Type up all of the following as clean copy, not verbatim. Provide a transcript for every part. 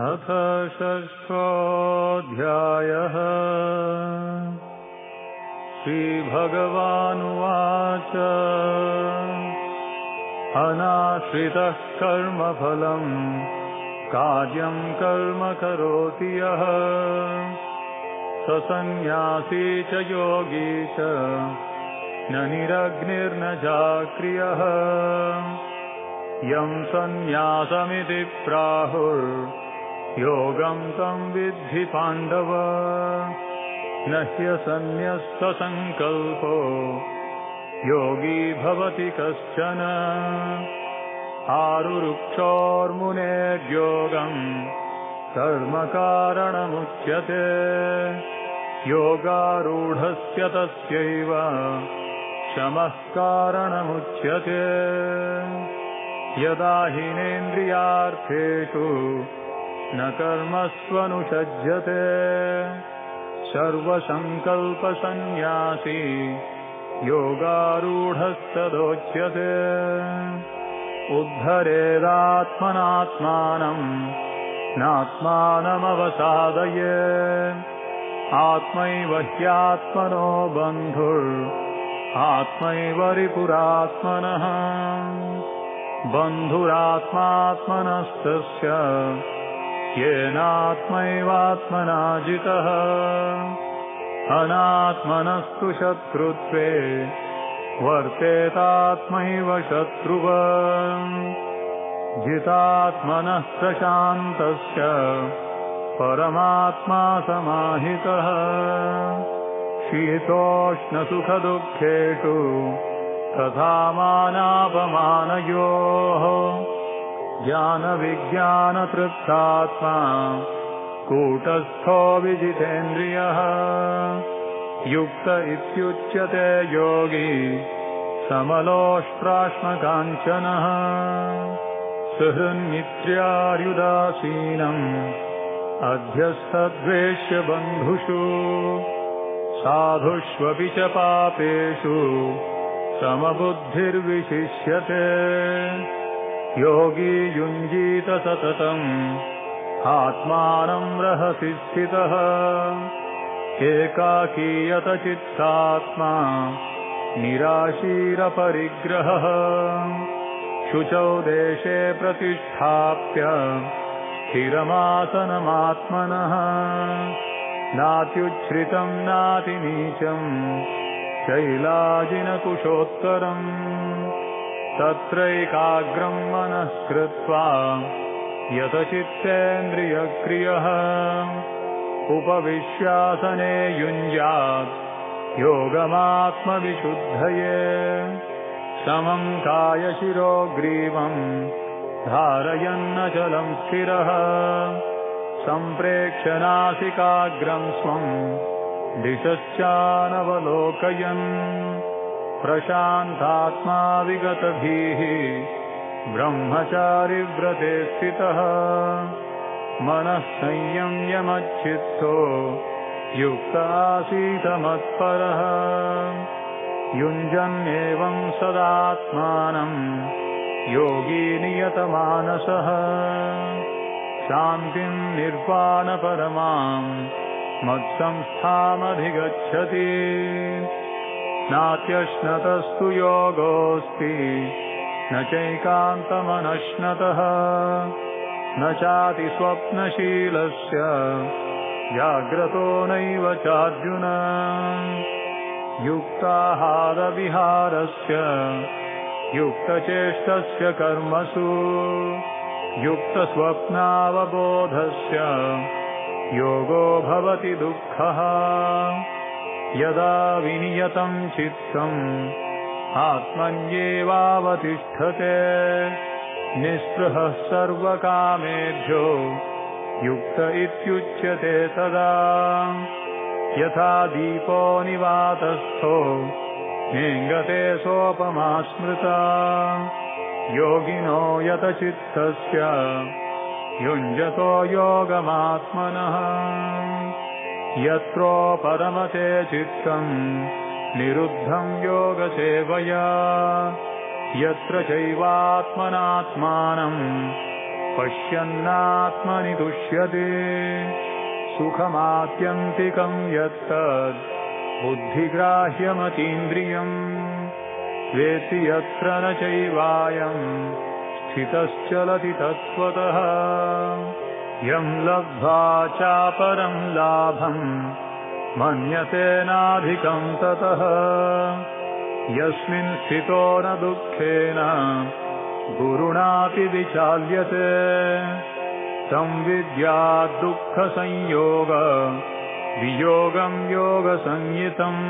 अथ षष्ठोऽध्यायः। श्रीभगवानुवाच अनाश्रितः कर्मफलम् कार्यं कर्म करोति यः स सन्न्यासी च योगी च न निरग्निर्न चाक्रियः यं सन्न्यासमिति प्राहुर्योगं तं विद्धि पाण्डव न ह्यसन्न्यस्तसङ्कल्पो योगी भवति कश्चन आरुरुक्षोर्मुनेर्योगं कर्मकारणमुच्यते योगारूढस्य तस्यैव शमः कारणमुच्यते यदा हीनेन्द्रियार्थेषु न कर्मस्वनुषज्यते सर्वसङ्कल्पसन्न्यासी योगारूढस्तदोच्यते उद्धरेदात्मनात्मानं नात्मानमवसादये आत्मैव ह्यात्मनो बन्धुरात्मैव रिपुरात्मनः बन्धुरात्मात्मनस्तस्य येनात्मैवात्मना जितः अनात्मनस्तु शत्रुत्वे वर्तेतात्मैव शत्रुवत् जितात्मनः प्रशान्तस्य परमात्मा समाहितः शीतोष्णसुखदुःखेषु तथा मानापमानयोः ज्ञानविज्ञानतृप्तात्मा कूटस्थो विजितेन्द्रियः युक्त इत्युच्यते योगी समलोष्त्राश्मकाञ्चनः सुहृन्मित्र्यार्युदासीनम् अध्यस्थद्वेष्य बन्धुषु साधुष्वपि च पापेषु समबुद्धिर्विशिष्यते योगी युञ्जीत सततम् आत्मानं रहसि स्थितः एकाकीयत चित्तात्मा निराशीरपरिग्रहः शुचौ देशे प्रतिष्ठाप्य स्थिरमासनमात्मनः नात्युच्छ्रितं नातिनीचम् शैलाजिनकुशोत्तरम् तत्रैकाग्रं मनः कृत्वा यतचित्तेन्द्रियक्रियः उपविश्यासने युञ्जात् योगमात्मविशुद्धये समं कायशिरो ग्रीवं धारयन्नचलं स्थिरः सम्प्रेक्ष्य नासिकाग्रं स्वं दिशश्चानवलोकयन् प्रशान्तात्मा विगतभीः ब्रह्मचारिव्रते स्थितः मनः संयम्य युक्त आसीत मत्परः युञ्जन्नेवं सदात्मानं योगी नियतमानसः शान्तिं निर्वाणपरमां मत्संस्थामधिगच्छति नात्यश्नतस्तु योगोऽस्ति न चैकान्तमनश्नतः न चातिस्वप्नशीलस्य जाग्रतो नैव चार्जुन युक्ताहारविहारस्य युक्तचेष्टस्य कर्मसु युक्तस्वप्नावबोधस्य योगो भवति दुःखः यदा विनियतं चित्तम् आत्मन्येवावतिष्ठते निःस्पृहः सर्वकामेभ्यो युक्त इत्युच्यते तदा यथा दीपो निवातस्थो नेङ्गते सोपमा स्मृता योगिनो यतचित्तस्य युञ्जतो योगमात्मनः यत्रोपरमते चित्तम् निरुद्धं योगसेवया यत्र चैवात्मनात्मानं पश्यन्नात्मनि तुष्यते सुखमात्यन्तिकं यत्तद् बुद्धिग्राह्यमतीन्द्रियम् वेत्ति यत्र न चैवायं स्थितश्चलति तत्त्वतः यं लब्ध्वा चापरं लाभं मन्यते नाधिकं ततः यस्मिन् स्थितो न दुःखेन गुरुणापि विचाल्यते तं विद्यात् दुःखसंयोग वियोगं योगसंज्ञितम्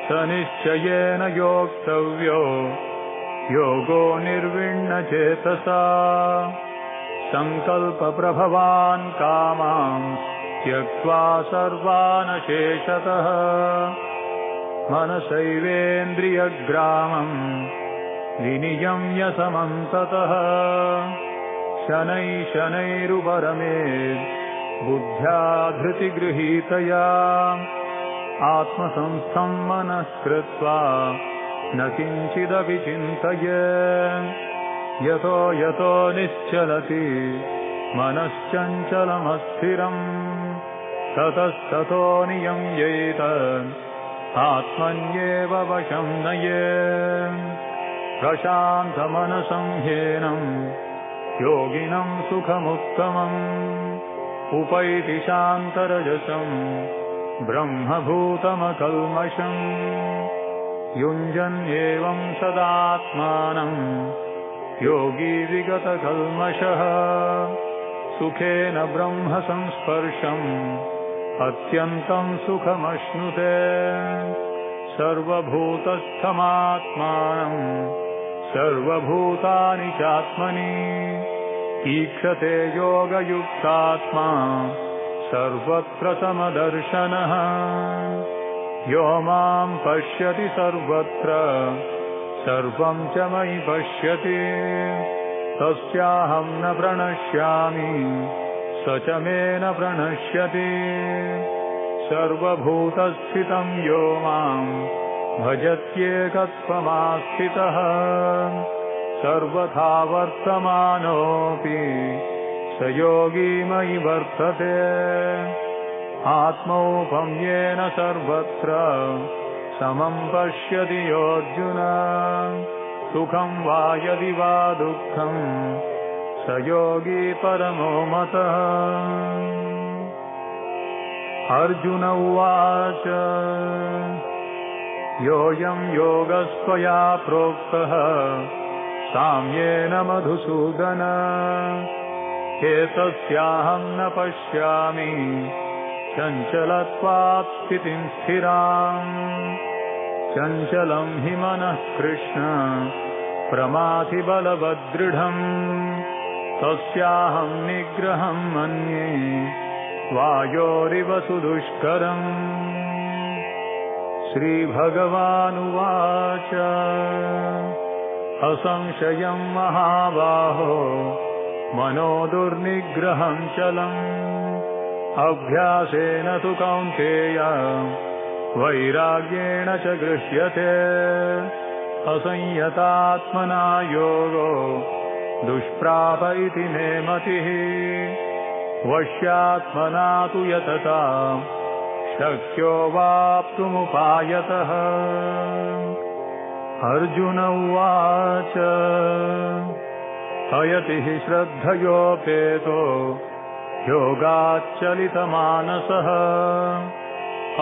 स निश्चयेन योक्तव्यो योगो निर्विण्णचेतसा सङ्कल्पप्रभवान् कामान् त्यक्त्वा सर्वान् शेषतः मनसैवेन्द्रियग्रामं विनियम्य समन्ततः शनैः शनैरुपरमेत् बुद्ध्या धृतिगृहीतया आत्मसंस्थं मनः कृत्वा न किञ्चिदपि चिन्तयेत् यतो यतो निश्चलति मनश्चञ्चलमस्थिरम् ततस्ततो नियम्येत आत्मन्येव वशं नयेत् प्रशान्तमनसं ह्येनं योगिनं सुखमुत्तमम् उपैति शान्तरजसं ब्रह्मभूतमकल्मषम् युञ्जन्येवं सदात्मानं योगी विगतकल्मषः सुखेन ब्रह्म संस्पर्शम् अत्यन्तं सुखमश्नुते सर्वभूतस्थमात्मानं सर्वभूतानि चात्मनि ईक्षते योगयुक्तात्मा सर्वत्र समदर्शनः यो मां पश्यति सर्वत्र सर्वं च मयि पश्यति तस्याहं न प्रणश्यामि स च मे न प्रणश्यति सर्वभूतस्थितं यो मां भजत्येकत्वमास्थितः सर्वथा वर्तमानोऽपि स योगी मयि वर्तते आत्मौपम्येन सर्वत्र समं पश्यति योऽर्जुन सुखं वा यदि वा दुःखं स योगी परमो मतः अर्जुन उवाच योऽयं योगस्त्वया प्रोक्तः साम्येन मधुसूदन एतस्याहं न पश्यामि चञ्चलत्वात् स्थितिं स्थिराम् चञ्चलं हि मनः कृष्ण प्रमाथि बलवदृढम् तस्याहं निग्रहं मन्ये वायोरिव सुदुष्करम् श्रीभगवानुवाच असंशयं महाबाहो मनो दुर्निग्रहं चलम् अभ्यासेन तु कौन्तेय वैराग्येण च गृह्यते असंयतात्मना योगो दुष्प्राप इति मे मतिः वश्यात्मना तु यतता शक्यो वाप्तुमुपायतः अर्जुन उवाच अयति हि श्रद्धयोपेतो योगाच्चलितमानसः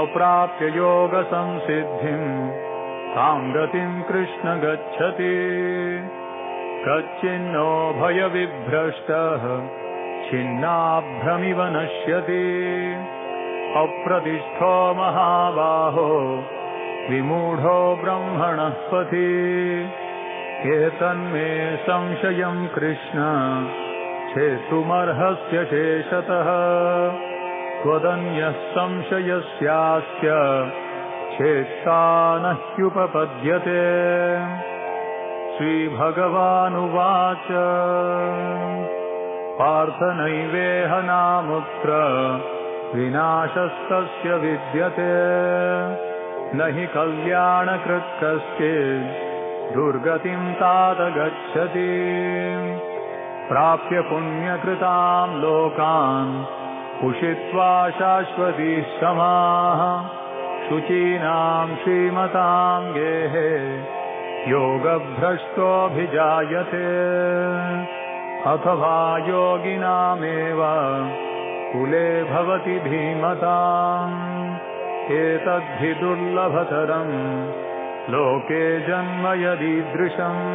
अप्राप्य योगसंसिद्धिं तां गतिं कृष्ण गच्छति कच्चिन्नो भयविभ्रष्टः छिन्नाभ्रमिव नश्यति अप्रतिष्ठो महाबाहो विमूढो ब्रह्मणः पथि एतन्मे संशयं कृष्ण छेतुमर्हस्य शेषतः त्वदन्यः संशयस्यास्य चेत्ता न ह्युपपद्यते श्रीभगवानुवाच पार्थ नैवेह नामुत्र विनाशस्तस्य विद्यते न हि कल्याणकृत् कश्चित् दुर्गतिं तात गच्छति प्राप्य पुण्यकृतां लोकान् उषित्वा शाश्वतीः समाः शुचीनां श्रीमतां गेहे योगभ्रष्टोऽभिजायते अथवा योगिनामेव कुले भवति धीमताम् एतद्धि दुर्लभतरम् लोके जन्म यदीदृशम्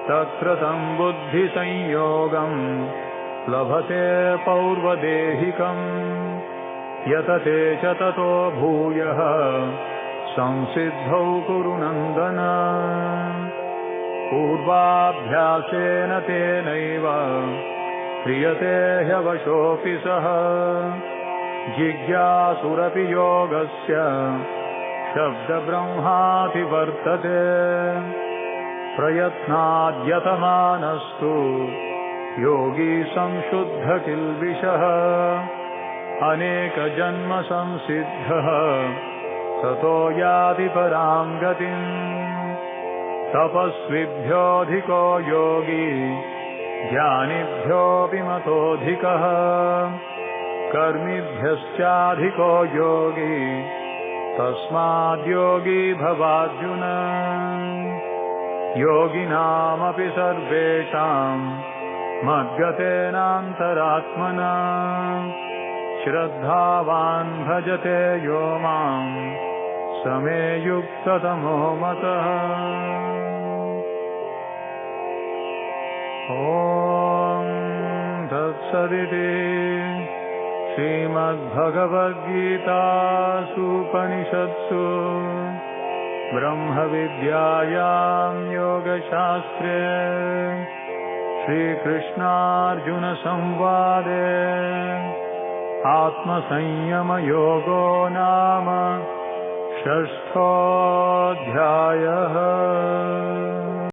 तत्र तं बुद्धिसंयोगम् लभते पौर्वदेहिकम् यतते च ततो भूयः संसिद्धौ कुरु नन्दन पूर्वाभ्यासेन तेनैव क्रियते ह्यवशोऽपि सः जिज्ञासुरपि योगस्य शब्दब्रह्मातिवर्तते प्रयत्नाद्यतमानस्तु योगी संशुद्ध किल्बिषः अनेकजन्म संसिद्धः ततो याति परां गतिम् तपस्विभ्योऽधिको योगी ज्ञानिभ्योऽपि मतोऽधिकः कर्मिभ्यश्चाधिको योगी तस्माद्योगी भवार्जुन योगिनामपि सर्वेषां मद्गतेनान्तरात्मना श्रद्धावान् भजते यो मां स मे युक्ततमो मतः ॐ तत्सदिति श्रीमद्भगवद्गीतासूपनिषत्सु ब्रह्मविद्यायां योगशास्त्रे श्रीकृष्णार्जुनसंवादे आत्मसंयमयोगो नाम षष्ठोऽध्यायः।